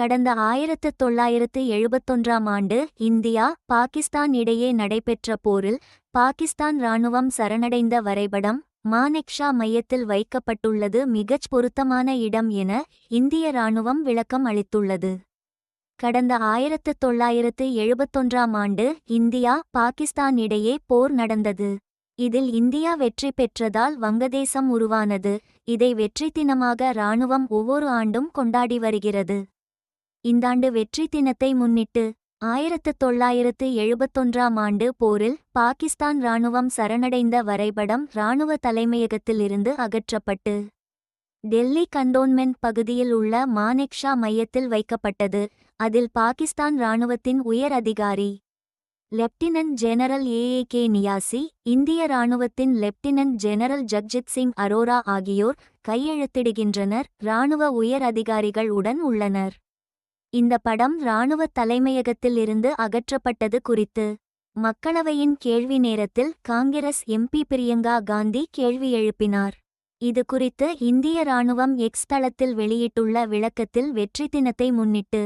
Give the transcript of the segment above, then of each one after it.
கடந்த 1971ஆம் ஆண்டு இந்தியா பாகிஸ்தான் இடையே நடைபெற்ற போரில் பாகிஸ்தான் இராணுவம் சரணடைந்த வரைபடம் மானெக்ஷா மையத்தில் வைக்கப்பட்டுள்ளது மிகச் பொருத்தமான இடம் என இந்திய இராணுவம் விளக்கம் அளித்துள்ளது. கடந்த 1971ஆம் ஆண்டு இந்தியா பாகிஸ்தான் இடையே போர் நடந்தது. இதில் இந்தியா வெற்றி பெற்றதால் வங்கதேசம் உருவானது. இதை வெற்றி தினமாக இராணுவம் ஒவ்வொரு ஆண்டும் கொண்டாடி வருகிறது. இந்தாண்டு வெற்றி தினத்தை முன்னிட்டு 1971ஆம் ஆண்டு போரில் பாகிஸ்தான் இராணுவம் சரணடைந்த வரைபடம் இராணுவ தலைமையகத்திலிருந்து அகற்றப்பட்டு டெல்லி கண்டோன்மென்ட் பகுதியில் உள்ள மானெக்ஷா மையத்தில் வைக்கப்பட்டது. அதில் பாகிஸ்தான் இராணுவத்தின் உயர் அதிகாரி லெப்டினன்ட் ஜெனரல் ஏஏகே நியாசி, இந்திய இராணுவத்தின் லெப்டினன்ட் ஜெனரல் ஜக்ஜித் சிங் அரோரா ஆகியோர் கையெழுத்திடுகின்றனர். இராணுவ உயர் அதிகாரிகள் உடன் உள்ளனர். இந்த படம் இராணுவ தலைமையகத்தில் இருந்து அகற்றப்பட்டது குறித்து மக்களவையின் கேள்வி நேரத்தில் காங்கிரஸ் எம்பி பிரியங்கா காந்தி கேள்வி எழுப்பினார். இது குறித்து இந்திய இராணுவம் எக்ஸ் தளத்தில் வெளியிட்டுள்ள விளக்கத்தில் வெற்றி தினத்தை முன்னிட்டு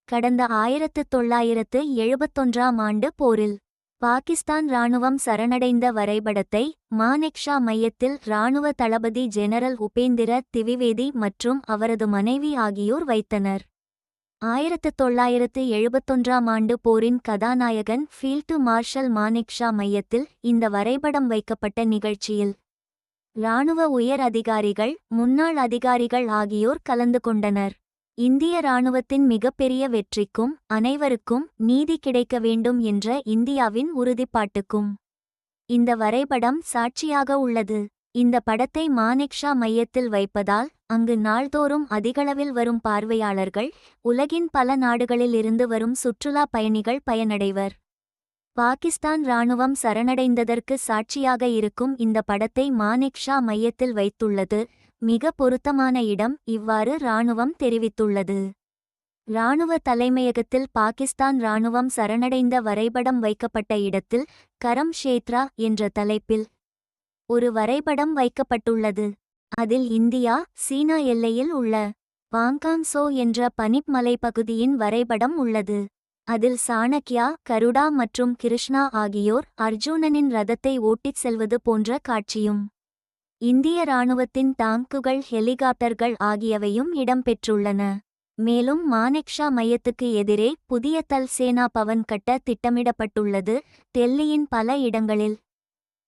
கடந்த 1971ஆம் ஆண்டு போரில் பாகிஸ்தான் இராணுவம் சரணடைந்த வரைபடத்தை மானெக்ஷா மையத்தில் இராணுவ தளபதி ஜெனரல் உபேந்திர திவிவேதி மற்றும் அவரது மனைவி ஆகியோர் வைத்தனர். 1971ஆம் ஆண்டு போரின் கதாநாயகன் ஃபீல்டு மார்ஷல் மானெக்ஷா மையத்தில் இந்த வரைபடம் வைக்கப்பட்ட நிகழ்ச்சியில் இராணுவ உயர் அதிகாரிகள், முன்னாள் அதிகாரிகள் ஆகியோர் கலந்து கொண்டனர். இந்திய இராணுவத்தின் மிகப்பெரிய வெற்றிக்கும் அனைவருக்கும் நீதி கிடைக்க வேண்டும் என்ற இந்தியாவின் உறுதிப்பாட்டுக்கும் இந்த வரைபடம் சாட்சியாக உள்ளது. இந்த படத்தை மானெக்ஷா மையத்தில் வைப்பதால் அங்கு நாள்தோறும் அதிகளவில் வரும் பார்வையாளர்கள், உலகின் பல நாடுகளில் இருந்து வரும் சுற்றுலா பயணிகள் பயனடைவர். பாகிஸ்தான் இராணுவம் சரணடைந்ததற்கு சாட்சியாக இருக்கும் இந்த படத்தை மானெக்ஷா மையத்தில் வைத்துள்ளது மிக பொருத்தமான இடம், இவ்வாறு இராணுவம் தெரிவித்துள்ளது. இராணுவ தலைமையகத்தில் பாகிஸ்தான் இராணுவம் சரணடைந்த வரைபடம் வைக்கப்பட்ட இடத்தில் கரம் க்ஷேத்ரா என்ற தலைப்பில் ஒரு வரைபடம் வைக்கப்பட்டுள்ளது. அதில் இந்தியா சீனா எல்லையில் உள்ள பாங்காங் சோ என்ற பனிப் மலைப்பகுதியின் வரைபடம் உள்ளது. அதில் சாணக்யா, கருடா மற்றும் கிருஷ்ணா ஆகியோர் அர்ஜுனனின் ரதத்தை ஓட்டிச் செல்வது போன்ற காட்சியும் இந்திய இராணுவத்தின் டாங்குகள், ஹெலிகாப்டர்கள் ஆகியவையும் இடம்பெற்றுள்ளன. மேலும் மானெக்ஷா மையத்துக்கு எதிரே புதிய தல் சேனா பவன் கட்ட திட்டமிடப்பட்டுள்ளது. டெல்லியின் பல இடங்களில்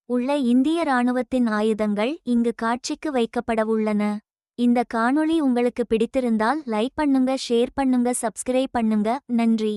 உள்ள இந்திய இராணுவத்தின் ஆயுதங்கள் இங்கு காட்சிக்கு வைக்கப்படவுள்ளன. இந்த காணொளி உங்களுக்கு பிடித்திருந்தால் லைக் பண்ணுங்க, ஷேர் பண்ணுங்க, சப்ஸ்கிரைப் பண்ணுங்க. நன்றி.